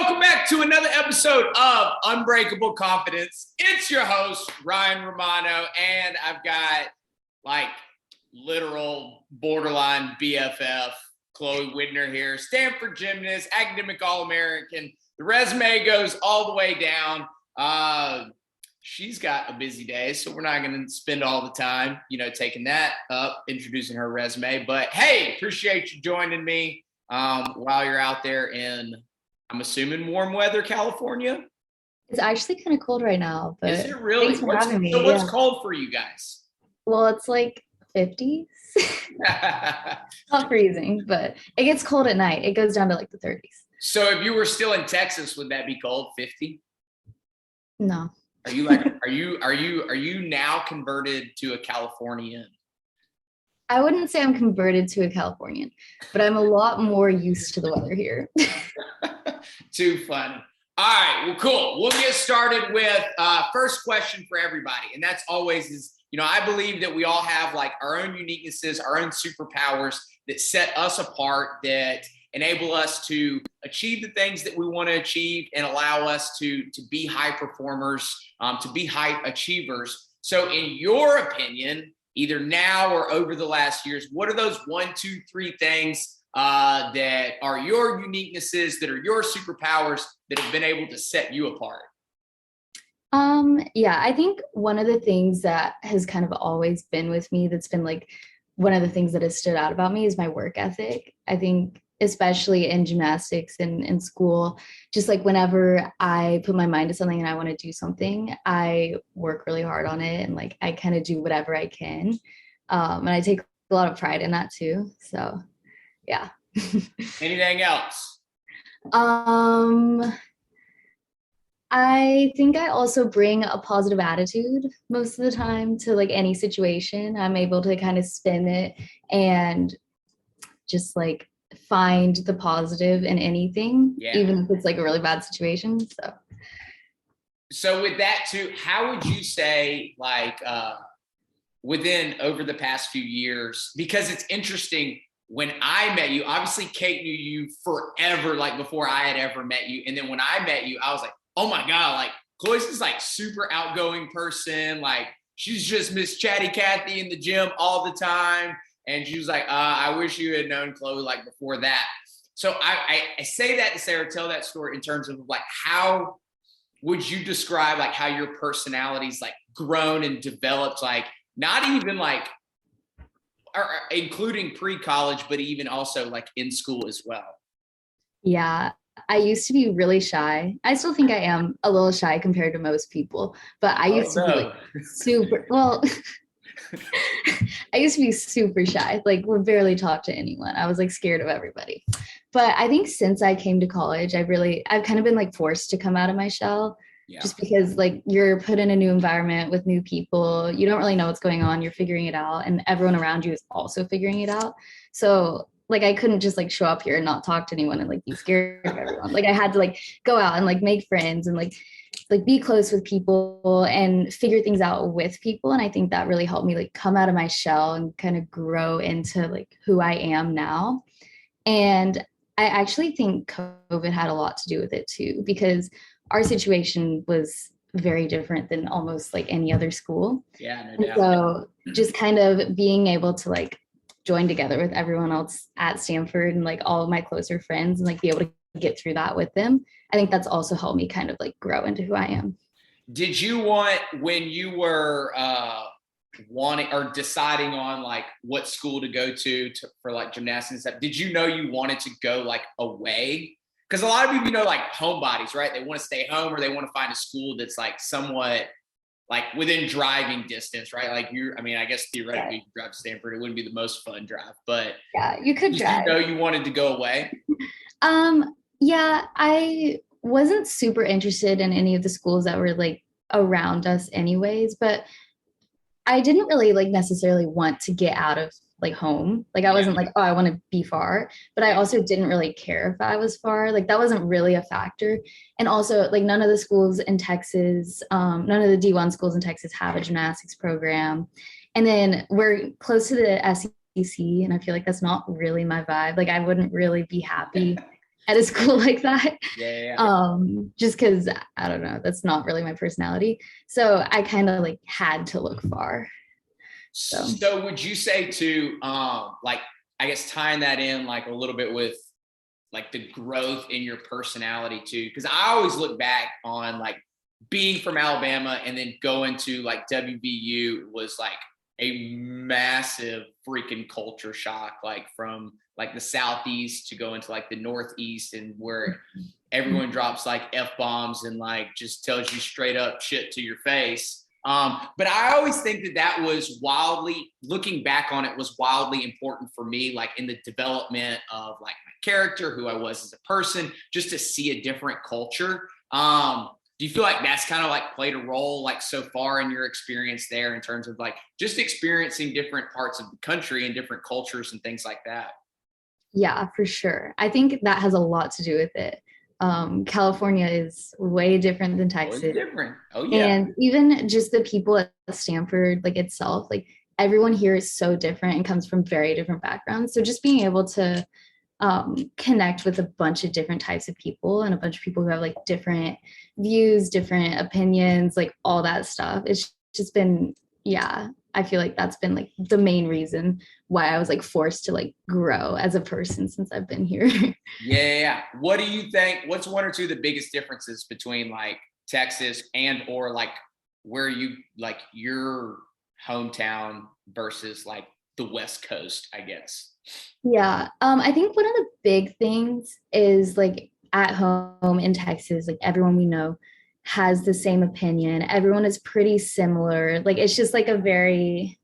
welcome back to another episode of Unbreakable Confidence. It's your host, Ryan Romano, and I've got like literal borderline BFF, Chloe Widner here, Stanford gymnast, academic All-American. The resume goes all the way down. She's got a busy day, so we're not going to spend all the time, taking that up, introducing her resume. But hey, appreciate you joining me while you're out there in, I'm assuming, warm weather, California. It's actually kind of cold right now, but is it really? thanks for having me. So what's cold for you guys? Well, it's like 50s. Not freezing, but it gets cold at night. It goes down to like the 30s. So if you were still in Texas, would that be cold? 50? No. Are you like are you now converted to a Californian? I wouldn't say I'm converted to a Californian, but I'm a lot more used to the weather here. Too fun. All right, well, cool. We'll get started with first question for everybody. And that's always is, I believe that we all have like our own uniquenesses, our own superpowers that set us apart, that enable us to achieve the things that we want to achieve and allow us to be high performers, to be high achievers. So in your opinion, either now or over the last years, what are those 1, 2, 3 things that are your uniquenesses, that are your superpowers that have been able to set you apart? Yeah, I think one of the things that has kind of always been with me, that's been like one of the things that has stood out about me, is my work ethic. I think especially in gymnastics and in school, just like whenever I put my mind to something and I want to do something, I work really hard on it, and like I kind of do whatever I can. And I take a lot of pride in that too. So yeah. Anything else? I think I also bring a positive attitude most of the time to like any situation. I'm able to kind of spin it and just like find the positive in anything, even if it's like a really bad situation. So with that too, how would you say like within over the past few years, because it's interesting, when I met you, obviously Kate knew you forever, like before I had ever met you. And then when I met you, I was like, oh my God, like Chloe's this like super outgoing person. Like she's just Miss Chatty Cathy in the gym all the time. And she was like, I wish you had known Chloe like before that. So I say that to say, or tell that story in terms of like, how would you describe like how your personality's like grown and developed, like not even like, or including pre-college, but even also like in school as well? Yeah, I used to be really shy. I still think I am a little shy compared to most people, but I used to be like super, well, I used to be super shy, like would barely talk to anyone. I was like scared of everybody. But I think since I came to college, I've kind of been like forced to come out of my shell. Just because like you're put in a new environment with new people, you don't really know what's going on, you're figuring it out, and everyone around you is also figuring it out. So like I couldn't just like show up here and not talk to anyone and like be scared of everyone. Like I had to like go out and like make friends and like be close with people and figure things out with people. And I think that really helped me like come out of my shell and kind of grow into like who I am now. And I actually think COVID had a lot to do with it too, because our situation was very different than almost like any other school. Yeah, no doubt. So just kind of being able to like join together with everyone else at Stanford and like all of my closer friends and like be able to get through that with them, I think that's also helped me kind of like grow into who I am. Did you want, when you were wanting or deciding on like what school to go to for like gymnastics and stuff, did you know you wanted to go like away? Because a lot of people, like homebodies, right? They want to stay home or they want to find a school that's like somewhat like within driving distance, right? Like I guess theoretically you could drive to Stanford. It wouldn't be the most fun drive, but yeah, you could drive. You know you wanted to go away? Yeah, I wasn't super interested in any of the schools that were like around us anyways, but I didn't really like necessarily want to get out of like home. Like I wasn't like, oh, I want to be far, but I also didn't really care if I was far. Like that wasn't really a factor. And also like none of the schools in Texas, none of the D1 schools in Texas have a gymnastics program. And then we're close to the SEC, and I feel like that's not really my vibe. Like I wouldn't really be happy at a school like that. Yeah. Just because I don't know, that's not really my personality. So I kind of like had to look far. So would you say too, like, I guess tying that in like a little bit with like the growth in your personality too? Because I always look back on like being from Alabama and then going to like WVU was like a massive freaking culture shock, like from like the Southeast to go into like the Northeast, and where everyone drops like F-bombs and like just tells you straight up shit to your face. But I always think that that was wildly, looking back on it, was wildly important for me, like in the development of like my character, who I was as a person, just to see a different culture. Do you feel like that's kind of like played a role like so far in your experience there, in terms of like just experiencing different parts of the country and different cultures and things like that? Yeah, for sure. I think that has a lot to do with it. California is way different than Oh, it's Texas. different. Oh yeah. And even just the people at Stanford, like itself, like everyone here is so different and comes from very different backgrounds. So just being able to connect with a bunch of different types of people and a bunch of people who have like different views, different opinions, like all that stuff. It's just been, yeah, I feel like that's been like the main reason why I was like forced to like grow as a person since I've been here. Yeah. What do you think? What's one or two of the biggest differences between like Texas and or like where you like your hometown versus like the West Coast, I guess? Yeah. I think one of the big things is like at home in Texas, like everyone we know has the same opinion. Everyone is pretty similar. Like it's just like a very,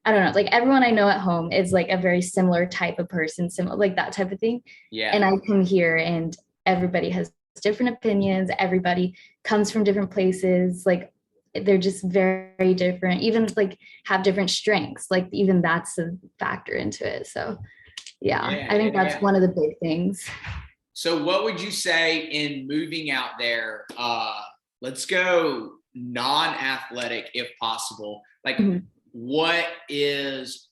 I don't know, like everyone I know at home is like a very similar type of person, similar like that type of thing. Yeah. And I come here and everybody has different opinions. Everybody comes from different places. Like they're just very different, even like have different strengths. Like even that's a factor into it. So yeah, I think that's Yeah. one of the big things. So what would you say in moving out there? Let's go non-athletic if possible. Like Mhm. what is,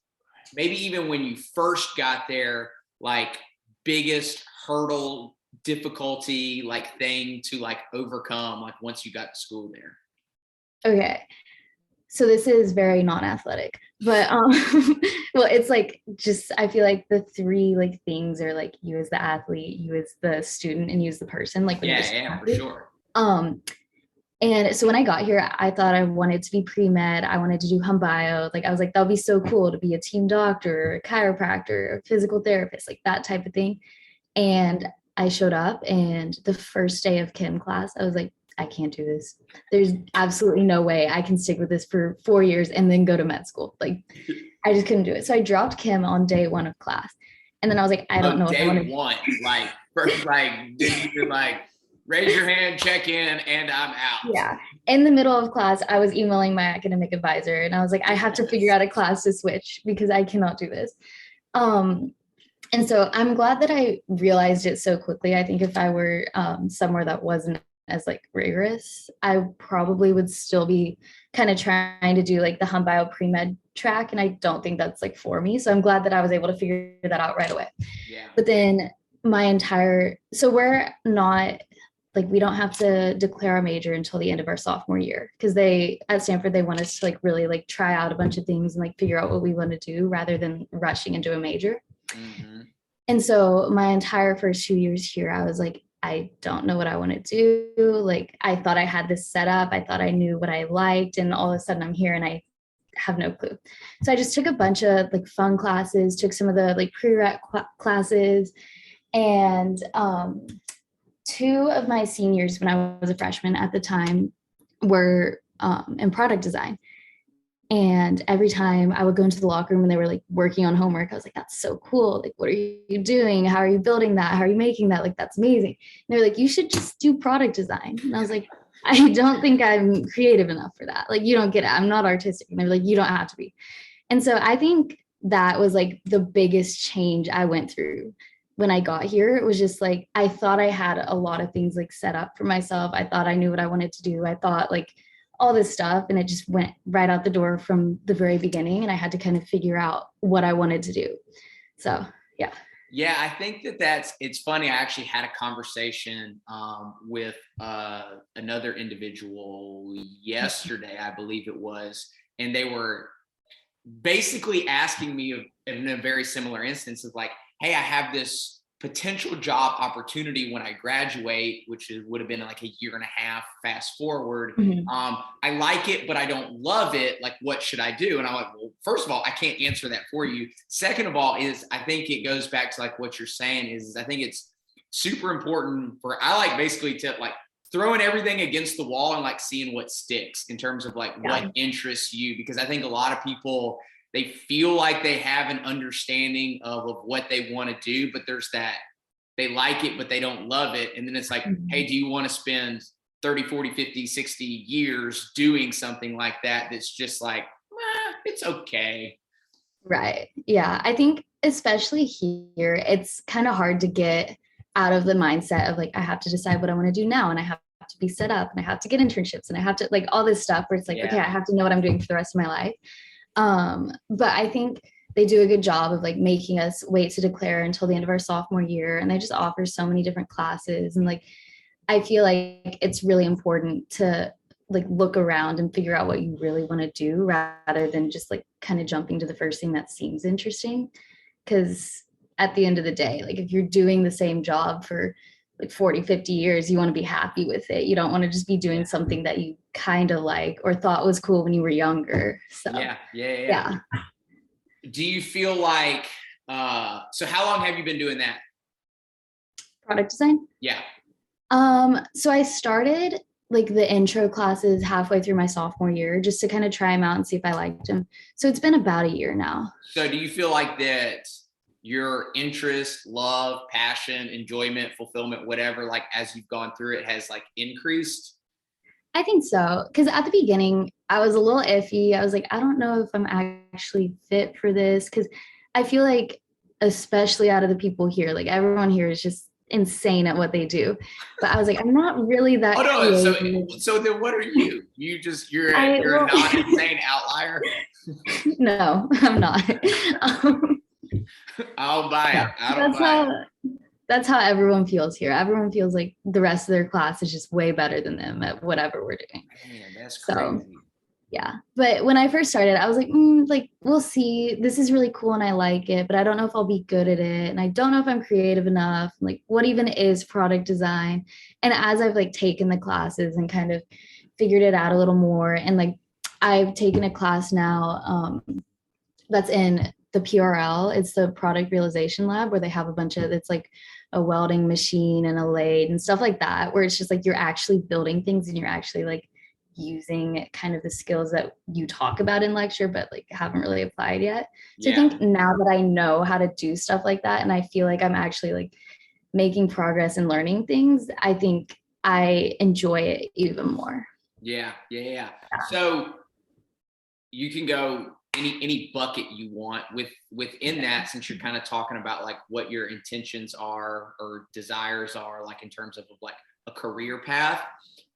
maybe even when you first got there, like biggest hurdle, difficulty, like thing to like overcome, like once you got to school there? Okay. So this is very non-athletic, but well, it's like just I feel like the three like things are like you as the athlete, you as the student, and you as the person, like when you're just Yeah, for athlete. sure. Um, and so when I got here, I thought I wanted to be pre-med. I wanted to do hum bio. Like I was like, that would be so cool to be a team doctor, a chiropractor, a physical therapist, like that type of thing. And I showed up, and the first day of chem class, I was like, I can't do this. There's absolutely no way I can stick with this for 4 years and then go to med school. Like, I just couldn't do it. So I dropped chem on day one of class. And then I was like, I don't Oh, know if I want day to. one, like first, like didn't even like raise your hand, check in, and I'm out. Yeah. In the middle of class, I was emailing my academic advisor and I was like, I have to figure out a class to switch because I cannot do this. Um, and so I'm glad that I realized it so quickly. I think if I were somewhere that wasn't as like rigorous, I probably would still be kind of trying to do like the hum bio pre-med track. And I don't think that's like for me. So I'm glad that I was able to figure that out right away. Yeah. But then so we're not like, we don't have to declare our major until the end of our sophomore year because they at Stanford, they want us to like really like try out a bunch of things and like figure out what we want to do rather than rushing into a major. Mm-hmm. And so my entire first 2 years here, I was like, I don't know what I want to do. Like, I thought I had this set up. I thought I knew what I liked. And all of a sudden I'm here and I have no clue. So I just took a bunch of like fun classes, took some of the like pre-req classes. And two of my seniors when I was a freshman at the time were in product design. And every time I would go into the locker room and they were like working on homework, I was like, that's so cool. Like, what are you doing? How are you building that? How are you making that? Like, that's amazing. And they're like, you should just do product design. And I was like, I don't think I'm creative enough for that. Like, you don't get it. I'm not artistic. And they're like, you don't have to be. And so I think that was like the biggest change I went through when I got here. It was just like, I thought I had a lot of things like set up for myself. I thought I knew what I wanted to do. I thought like, all this stuff, and it just went right out the door from the very beginning, and I had to kind of figure out what I wanted to do. So yeah. Yeah, I think it's funny. I actually had a conversation with another individual yesterday, I believe it was, and they were basically asking me in a very similar instance of like, hey, I have this potential job opportunity when I graduate, would have been like a year and a half fast forward. Mhm. I like it, but I don't love it. Like, what should I do? And I'm like, well, first of all, I can't answer that for you. Second of all, is I think it goes back to like what you're saying is I think it's super important I like basically to like throwing everything against the wall and like seeing what sticks in terms of like what interests you, because I think a lot of people, they feel like they have an understanding of what they want to do, but there's that they like it, but they don't love it. And then it's like, hey, do you want to spend 30, 40, 50, 60 years doing something like that? That's just like, it's okay. Right. Yeah. I think especially here, it's kind of hard to get out of the mindset of like, I have to decide what I want to do now. And I have to be set up and I have to get internships and I have to like all this stuff where it's like, okay, I have to know what I'm doing for the rest of my life. But I think they do a good job of like making us wait to declare until the end of our sophomore year. And they just offer so many different classes. And like, I feel like it's really important to like look around and figure out what you really want to do rather than just like kind of jumping to the first thing that seems interesting. Because at the end of the day, like if you're doing the same job for like 40, 50 years, you want to be happy with it. You don't want to just be doing something that you kind of like or thought was cool when you were younger. So yeah. Do you feel like so how long have you been doing that? Product design? Yeah. So I started like the intro classes halfway through my sophomore year just to kind of try them out and see if I liked them. So it's been about a year now. So do you feel like that your interest, love, passion, enjoyment, fulfillment, whatever, like as you've gone through it has like increased? I think so. Because at the beginning, I was a little iffy. I was like, I don't know if I'm actually fit for this. Because I feel like, especially out of the people here, like everyone here is just insane at what they do. But I was like, I'm not really that creative. So then what are you? You're a not insane outlier? No, I'm not. I'll buy it. That's how everyone feels here. Everyone feels like the rest of their class is just way better than them at whatever we're doing. Man, that's crazy. So, yeah. But when I first started, I was like, like, we'll see. This is really cool and I like it, but I don't know if I'll be good at it. And I don't know if I'm creative enough. Like, what even is product design? And as I've like taken the classes and kind of figured it out a little more, and like I've taken a class now that's in the PRL. It's the product realization lab where they have a bunch of, it's like a welding machine and a lathe and stuff like that, where it's just like you're actually building things and you're actually like using kind of the skills that you talk about in lecture, but like haven't really applied yet. So I think now that I know how to do stuff like that, and I feel like I'm actually like making progress and learning things, I think I enjoy it even more. Yeah. So you can go any bucket you want within that, since you're kind of talking about like what your intentions are or desires are, like in terms of like a career path.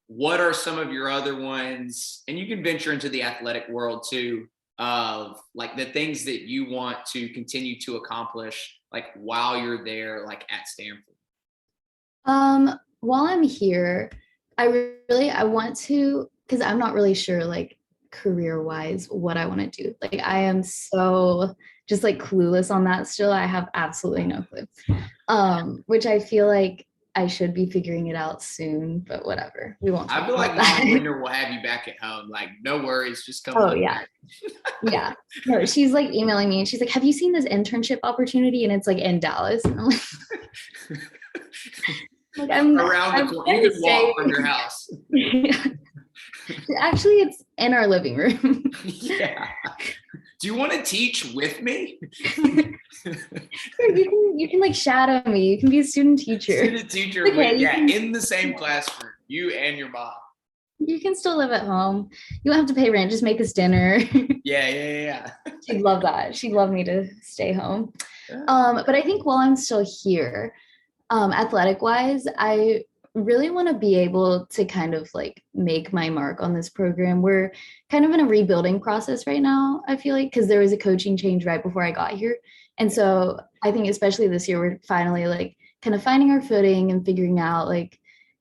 What are some of your other ones? And you can venture into the athletic world too, of like the things that you want to continue to accomplish, like while you're there, like at Stanford. While I'm here, I want to, because I'm not really sure like career wise what I want to do. Like I am so just like clueless on that still. I have absolutely no clue. Which I feel like I should be figuring it out soon, but whatever. We won't. I feel like Mom Widner will have you back at home. Like, no worries, just come. Oh yeah. Yeah. No, she's like emailing me and she's like, have you seen this internship opportunity? And it's like in Dallas. And I'm like, I'm around the corner. You can walk from your house. Yeah. Actually, it's in our living room. Yeah. Do you want to teach with me? You can like shadow me. You can be a student techer. In the same classroom, you and your mom. You can still live at home. You don't have to pay rent. Just make us dinner. Yeah. She'd love that. She'd love me to stay home. But I think while I'm still here, athletic wise, I really want to be able to kind of like make my mark on this program. We're kind of in a rebuilding process right now, I feel like, because there was a coaching change right before I got here. And so I think especially this year, we're finally like kind of finding our footing and figuring out like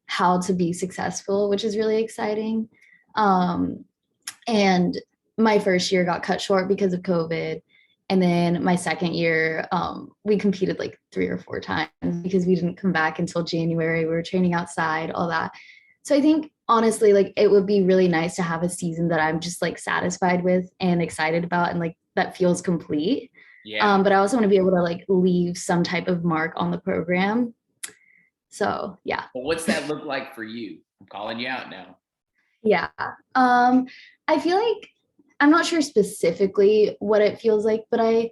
how to be successful, which is really exciting. And my first year got cut short because of COVID. And then my second year, we competed like 3 or 4 times because we didn't come back until January. We were training outside, all that. So I think honestly, like it would be really nice to have a season that I'm just like satisfied with and excited about and like that feels complete. Yeah. But I also want to be able to like leave some type of mark on the program. So yeah. Well, what's that look like for you? I'm calling you out now. Yeah. I feel like I'm not sure specifically what it feels like, but I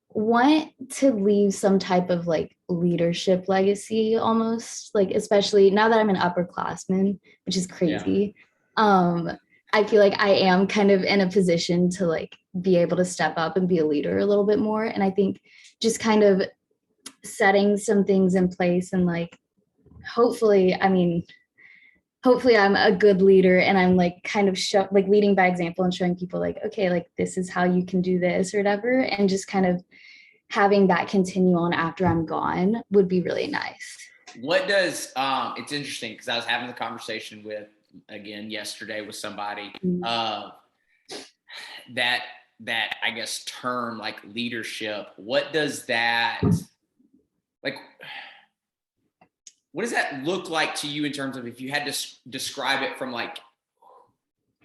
want to leave some type of like leadership legacy almost, like especially now that I'm an upperclassman, which is crazy. I feel like I am kind of in a position to like be able to step up and be a leader a little bit more. And I think just kind of setting some things in place and like hopefully, hopefully I'm a good leader and I'm like kind of like leading by example and showing people like, okay, like this is how you can do this or whatever. And just kind of having that continue on after I'm gone would be really nice. What does, it's interesting because I was having the conversation with, again, yesterday with somebody that I guess term like leadership, what does that, like, what does that look like to you in terms of if you had to describe it from like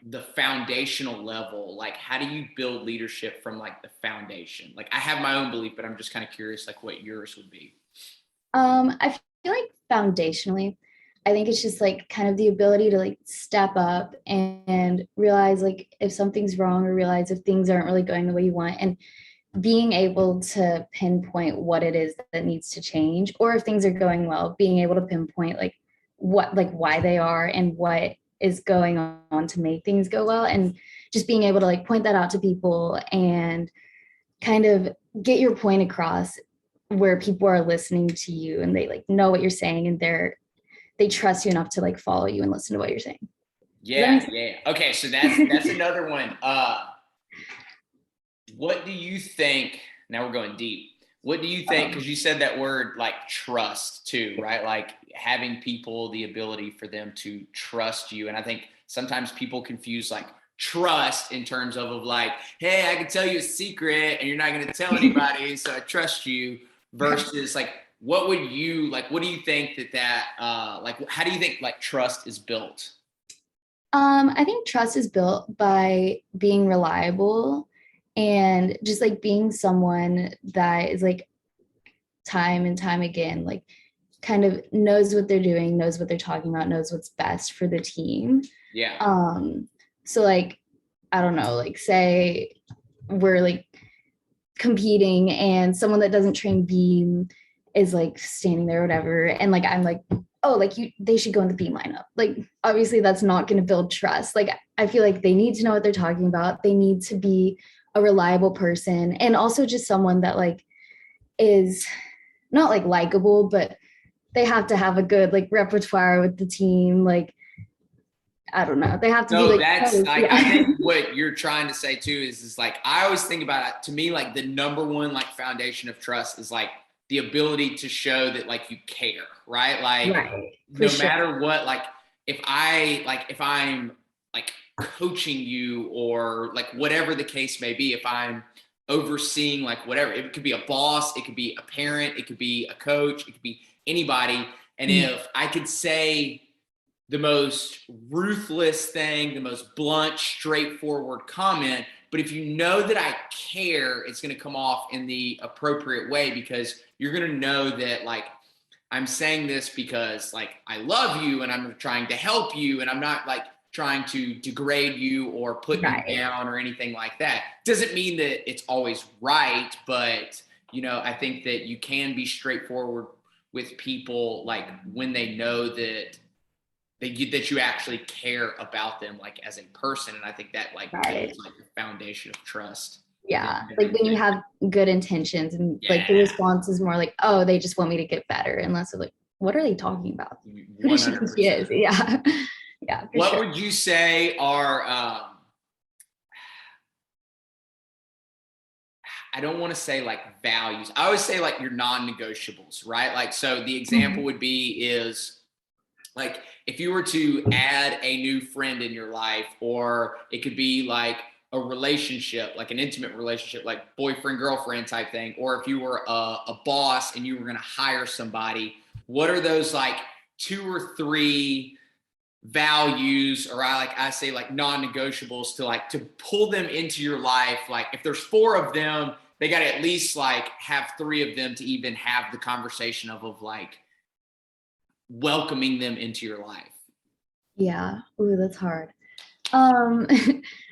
the foundational level, like how do you build leadership from like the foundation? Like I have my own belief, but I'm just kind of curious like what yours would be. I feel like foundationally, I think it's just like kind of the ability to like step up and realize like if something's wrong or realize if things aren't really going the way you want and being able to pinpoint what it is that needs to change, or if things are going well, being able to pinpoint like what, like why they are and what is going on to make things go well, and just being able to like point that out to people and kind of get your point across where people are listening to you and they like know what you're saying and they trust you enough to like follow you and listen to what you're saying. Yeah. Okay, so that's another one. What do you think? Now we're going deep. What do you think? Because you said that word like trust too, right? Like having people, the ability for them to trust you. And I think sometimes people confuse like trust in terms of like, hey, I can tell you a secret and you're not going to tell anybody, so I trust you. Versus like, what do you think that like, how do you think like trust is built? I think trust is built by being reliable and just like being someone that is like time and time again, like kind of knows what they're doing, knows what they're talking about, knows what's best for the team. Yeah. So like, I don't know, like say we're like competing and someone that doesn't train beam is like standing there or whatever. And like, I'm like, oh, like they should go in the beam lineup. Like, obviously that's not going to build trust. Like, I feel like they need to know what they're talking about. They need to be a reliable person. And also just someone that like is not like likable, but they have to have a good like repertoire with the team. Like, I don't know. They have to be like, that's like, I think what you're trying to say too is like, I always think about it, to me, like the number one like foundation of trust is like the ability to show that like you care, right? Like no matter what, like if I'm like coaching you or like whatever the case may be, if I'm overseeing like whatever, it could be a boss, it could be a parent, it could be a coach, it could be anybody. And if I could say the most ruthless thing, the most blunt, straightforward comment, but if you know that I care, it's going to come off in the appropriate way because you're going to know that like I'm saying this because like I love you and I'm trying to help you and I'm not like trying to degrade you or put you down or anything like that. Doesn't mean that it's always right, but you know, I think that you can be straightforward with people like when they know that you actually care about them like as a person. And I think that like builds like the foundation of trust. Yeah. Like when you have good intentions and like the response is more like, oh, they just want me to get better. And less of like, what are they talking about? 100%. Who does she think she is? Yeah. Yeah. What would you say are, I don't want to say like values. I always say like your non-negotiables, right? Like, so the example would be is like if you were to add a new friend in your life, or it could be like a relationship, like an intimate relationship, like boyfriend, girlfriend type thing, or if you were a boss and you were going to hire somebody, what are those like 2 or 3 values, or I say like non-negotiables to pull them into your life? Like if there's 4 of them, they got to at least like have 3 of them to even have the conversation of like welcoming them into your life. Yeah. Ooh, that's hard.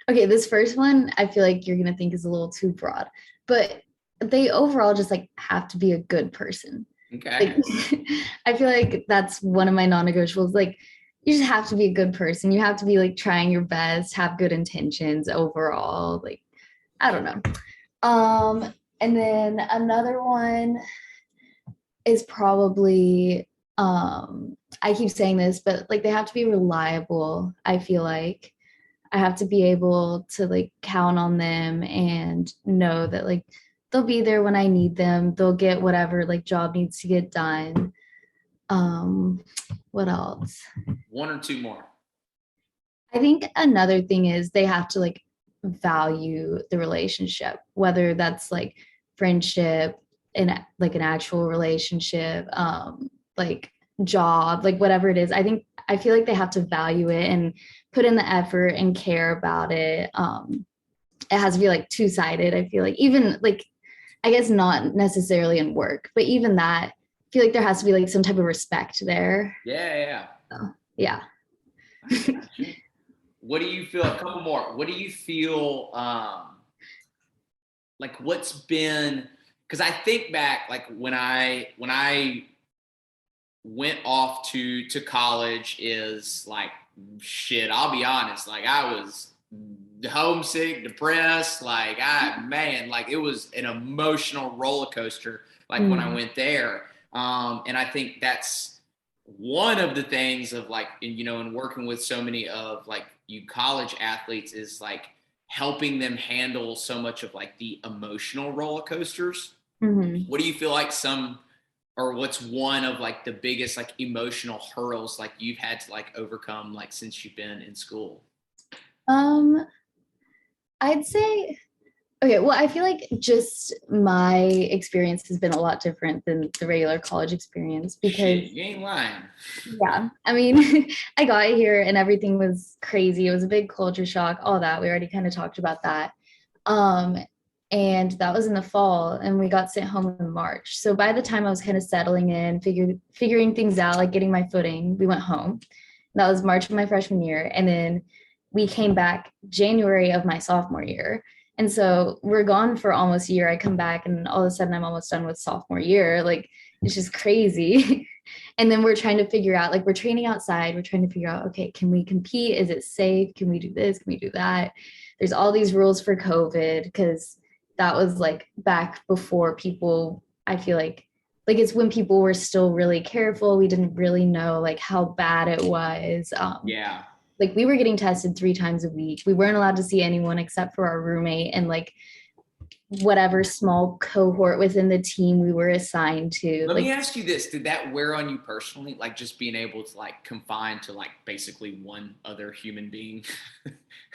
Okay, this first one I feel like you're gonna think is a little too broad, but they overall just like have to be a good person. Okay. Like, I feel like that's one of my non-negotiables. Like, you just have to be a good person. You have to be like trying your best, have good intentions overall. Like, I don't know. And then another one is probably I keep saying this, but like they have to be reliable. I feel like I have to be able to like count on them and know that like they'll be there when I need them. They'll get whatever like job needs to get done. What else? 1 or 2 more. I think another thing is they have to like value the relationship, whether that's like friendship and like an actual relationship, like job, like whatever it is. I feel like they have to value it and put in the effort and care about it. It has to be like two-sided. I feel like even like I guess not necessarily in work, but even that, I feel like there has to be like some type of respect there. Yeah. So, yeah. What do you feel? A couple more. What do you feel? Like what's been? Because I think back, like when I went off to college, is like shit. I'll be honest. Like I was homesick, depressed. Like like it was an emotional roller coaster. Like when I went there, and I think that's one of the things of like, in working with so many of like you college athletes is like helping them handle so much of like the emotional roller coasters. What do you feel like or what's one of like the biggest like emotional hurdles like you've had to like overcome like since you've been in school? I'd say okay, well, I feel like just my experience has been a lot different than the regular college experience because Shit, you ain't lying. yeah, I mean, I got here and everything was crazy. It was a big culture shock, all that. We already kind of talked about that. Um, and that was in the fall and we got sent home in March. So by the time I was kind of settling in, figuring things out, like getting my footing, we went home. That was March of my freshman year. And then we came back January of my sophomore year. And so we're gone for almost a year. I come back and all of a sudden I'm almost done with sophomore year. Like it's just crazy. And then we're trying to figure out, like we're training outside. We're trying to figure out, okay, can we compete? Is it safe? Can we do this? Can we do that? There's all these rules for COVID because that was like back before people, I feel like it's when people were still really careful. We didn't really know like how bad it was. Yeah. Like we were getting tested 3 times a week. We weren't allowed to see anyone except for our roommate and like whatever small cohort within the team we were assigned to. Let like, me ask you this. Did that wear on you personally? Like just being able to like confine to like basically one other human being?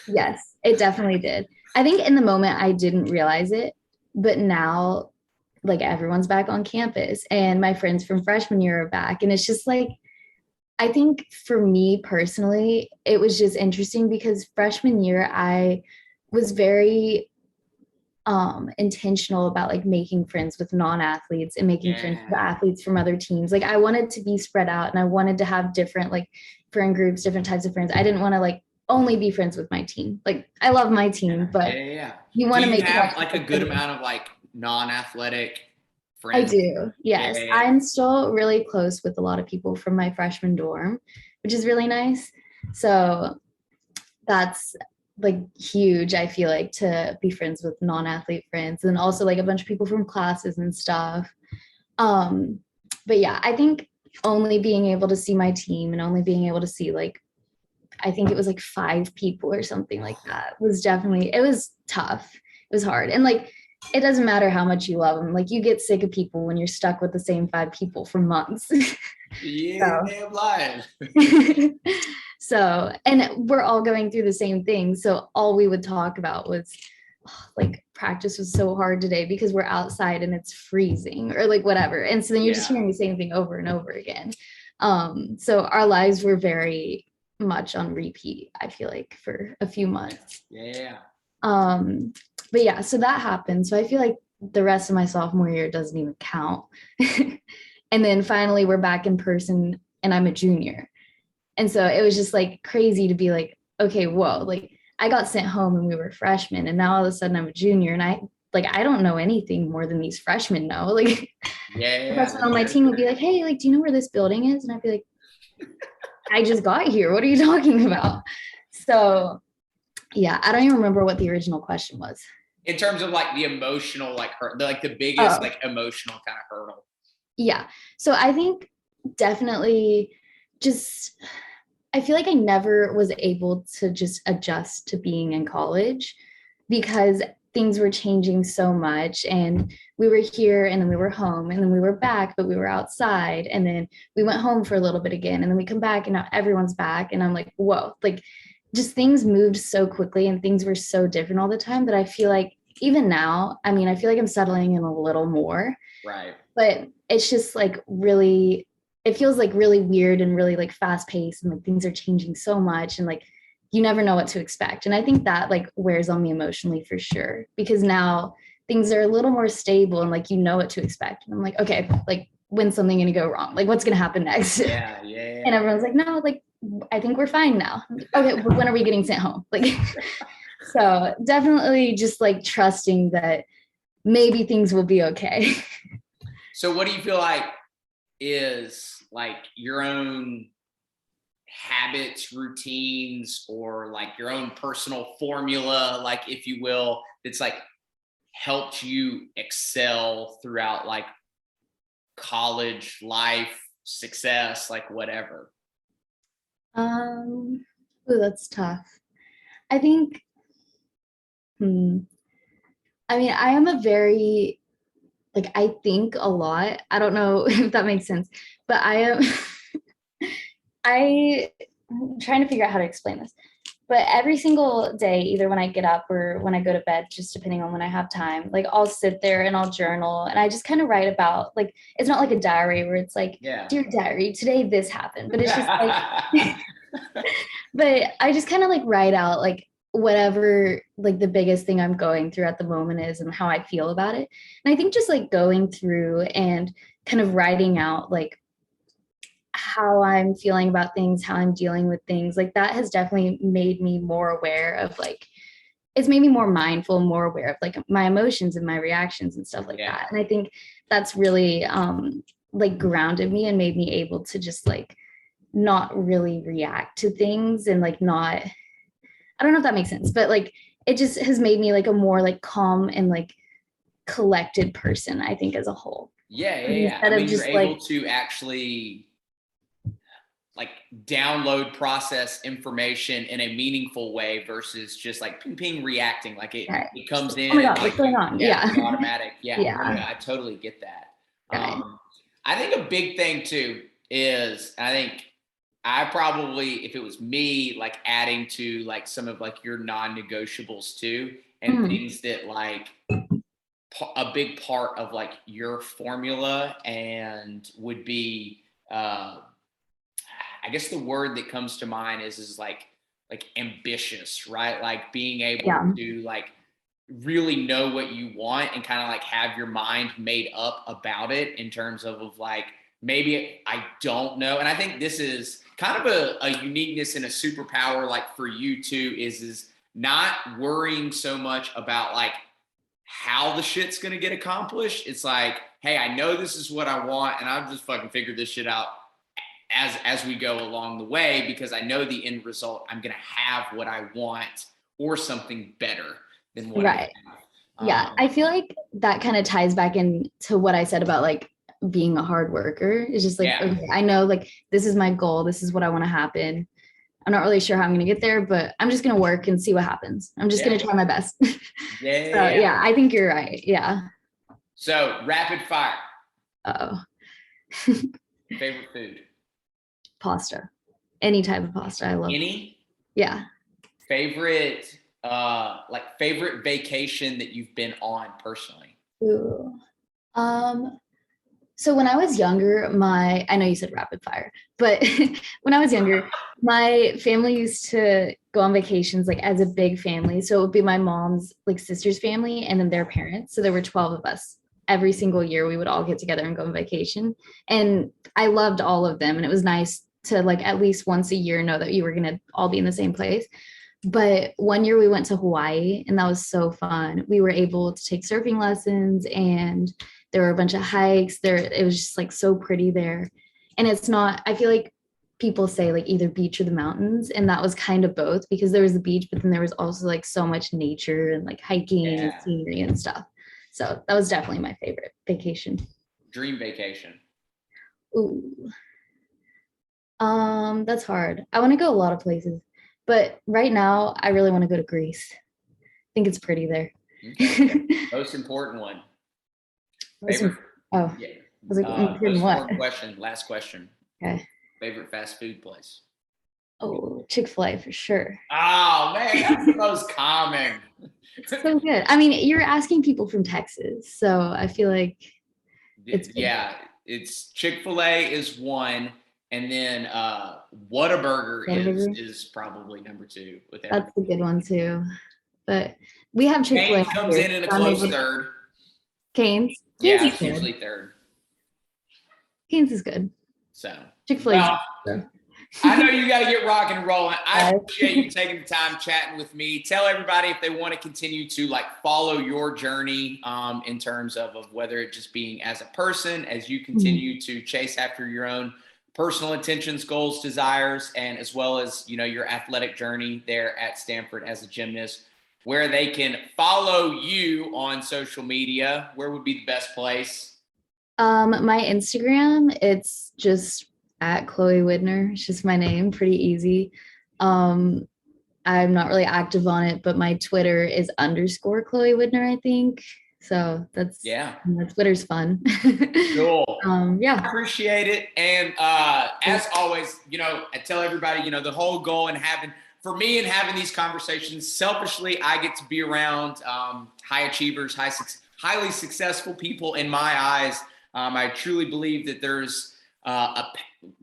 yes, it definitely did. I think in the moment I didn't realize it, but now like everyone's back on campus and my friends from freshman year are back. And it's just like, I think for me personally, it was just interesting because freshman year I was very intentional about like making friends with non-athletes and making friends with athletes from other teams. Like I wanted to be spread out and I wanted to have different like friend groups, different types of friends. I didn't want to like only be friends with my team. Like I love my team, but you want to make have like a good amount of like non-athletic I friends? do. Yes. I'm still really close with a lot of people from my freshman dorm, which is really nice. So that's like huge, I feel like, to be friends with non-athlete friends and also like a bunch of people from classes and stuff. But yeah, I think only being able to see my team and only being able to see like I think it was like 5 people or something like that was definitely it was tough. It was hard. And like it doesn't matter how much you love them. Like you get sick of people when you're stuck with the same 5 people for months. Yeah, damn lying. So, and we're all going through the same thing. So all we would talk about was like practice was so hard today because we're outside and it's freezing or like whatever. And so then you're just hearing the same thing over and over again. So our lives were very much on repeat, I feel like, for a few months. Yeah. But yeah, so that happened. So I feel like the rest of my sophomore year doesn't even count. And then finally we're back in person and I'm a junior. And so it was just like crazy to be like, okay, whoa, like I got sent home and we were freshmen and now all of a sudden I'm a junior and I don't know anything more than these freshmen know. Like the freshmen on my team would be like, hey, like, do you know where this building is? And I'd be like, I just got here. What are you talking about? So yeah, I don't even remember what the original question was. In terms of like the emotional, like the biggest like emotional kind of hurdle. Yeah. So I think definitely just, I feel like I never was able to just adjust to being in college because things were changing so much and we were here and then we were home and then we were back, but we were outside and then we went home for a little bit again and then we come back and now everyone's back. And I'm like, whoa, like just things moved so quickly and things were so different all the time that I feel like even now, I mean, I feel like I'm settling in a little more. Right. But it's just like really, it feels like really weird and really like fast paced and like things are changing so much and like you never know what to expect. And I think that like wears on me emotionally for sure because now things are a little more stable and like you know what to expect. And I'm like, okay, like when's something gonna go wrong? Like what's gonna happen next? Yeah. And everyone's like, no, like I think we're fine now. Okay, but when are we getting sent home? Like so definitely just like trusting that maybe things will be okay. So what do you feel like is like your own habits, routines, or like your own personal formula, like if you will, that's like helped you excel throughout like college life, success, like whatever? Oh, that's tough. I think, I mean, I am a very, like, I think a lot. I don't know if that makes sense, but I'm trying to figure out how to explain this. But every single day, either when I get up or when I go to bed, just depending on when I have time, like I'll sit there and I'll journal and I just kind of write about, like, it's not like a diary where it's like, dear diary, today this happened, but it's just like, but I just kind of like write out like whatever like the biggest thing I'm going through at the moment is and how I feel about it. And I think just like going through and kind of writing out like how I'm feeling about things, how I'm dealing with things, like that has definitely made me more aware of like, it's made me more mindful, more aware of like my emotions and my reactions and stuff like that. And I think that's really like grounded me and made me able to just like not really react to things and like not, I don't know if that makes sense, but like it just has made me like a more like calm and like collected person, I think, as a whole. Yeah. I mean, you're able to actually like download, process information in a meaningful way versus just like ping ping reacting. Like it comes in. Oh my God, like, what's going on? Yeah. Automatic. Yeah. I totally get that. Right. I think a big thing too is I think I probably, if it was me, like adding to like some of like your non-negotiables too, and things that like a big part of like your formula and would be, I guess the word that comes to mind is like ambitious, right? Like being able to like really know what you want and kind of like have your mind made up about it in terms of like, maybe I don't know. And I think this is kind of a uniqueness and a superpower like for you too, is not worrying so much about like how the shit's going to get accomplished. It's like, hey, I know this is what I want and I'll just fucking figure this shit out as we go along the way, because I know the end result, I'm going to have what I want or something better than what I have. Yeah, I feel like that kind of ties back into what I said about like being a hard worker. It's just like, okay, I know like this is my goal. This is what I want to happen. I'm not really sure how I'm going to get there, but I'm just going to work and see what happens. I'm just going to try my best. Yeah. So yeah, I think you're right. Yeah. So rapid fire. Oh, Favorite food? pasta. Any type of pasta. I love. Any? Yeah. Favorite, favorite vacation that you've been on personally? Ooh. So when I was younger, I know you said rapid fire, but when I was younger, my family used to go on vacations like as a big family. So it would be my mom's like sister's family and then their parents. So there were 12 of us. Every single year we would all get together and go on vacation. And I loved all of them. And it was nice to like at least once a year know that you were gonna all be in the same place. But one year we went to Hawaii and that was so fun. We were able to take surfing lessons and there were a bunch of hikes there. It was just like so pretty there. And it's not, I feel like people say like either beach or the mountains. And that was kind of both because there was the beach, but then there was also like so much nature and like hiking and scenery and stuff. So that was definitely my favorite vacation. Dream vacation. Ooh. That's hard. I want to go a lot of places, but right now I really want to go to Greece. I think it's pretty there. Okay. Most important one. Favorite? Oh, Yeah. was it important what? Question. Last question. Okay. Favorite fast food place? Oh, Chick-fil-A for sure. Oh man, that's the most common. It's so good. I mean, you're asking people from Texas, so I feel like it's Chick-fil-A is one, and then Whataburger is probably number two with everything. That's a good one too. But we have Chick-fil-A. Cane's comes in a close third. Cane's? Yeah, it's usually third. Cane's is good. So Chick-fil-A. I know you got to get rocking and rolling. I appreciate you taking the time chatting with me. Tell everybody if they want to continue to like follow your journey in terms of whether it just being as a person, as you continue to chase after your own personal intentions, goals, desires, and as well as, you know, your athletic journey there at Stanford as a gymnast, where they can follow you on social media. Where would be the best place? My Instagram, it's just at Chloe Widner. It's just my name, pretty easy. I'm not really active on it, but my Twitter is _ Chloe Widner, I think. So that's Twitter's fun. Cool. Yeah. Appreciate it. And as always, you know, I tell everybody, you know, the whole goal in having these conversations, selfishly, I get to be around high achievers, highly successful people in my eyes. I truly believe that there's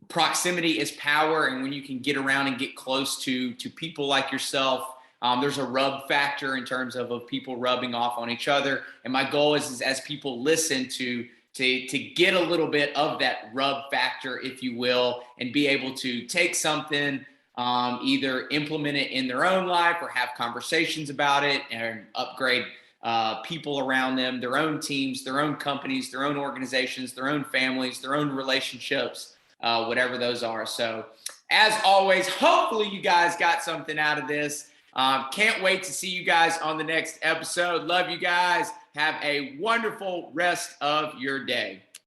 proximity is power, and when you can get around and get close to people like yourself, there's a rub factor in terms of people rubbing off on each other. And my goal is as people listen to get a little bit of that rub factor, if you will, and be able to take something, either implement it in their own life or have conversations about it and upgrade people around them, their own teams, their own companies, their own organizations, their own families, their own relationships, whatever those are. So as always, hopefully you guys got something out of this. Can't wait to see you guys on the next episode. Love you guys. Have a wonderful rest of your day.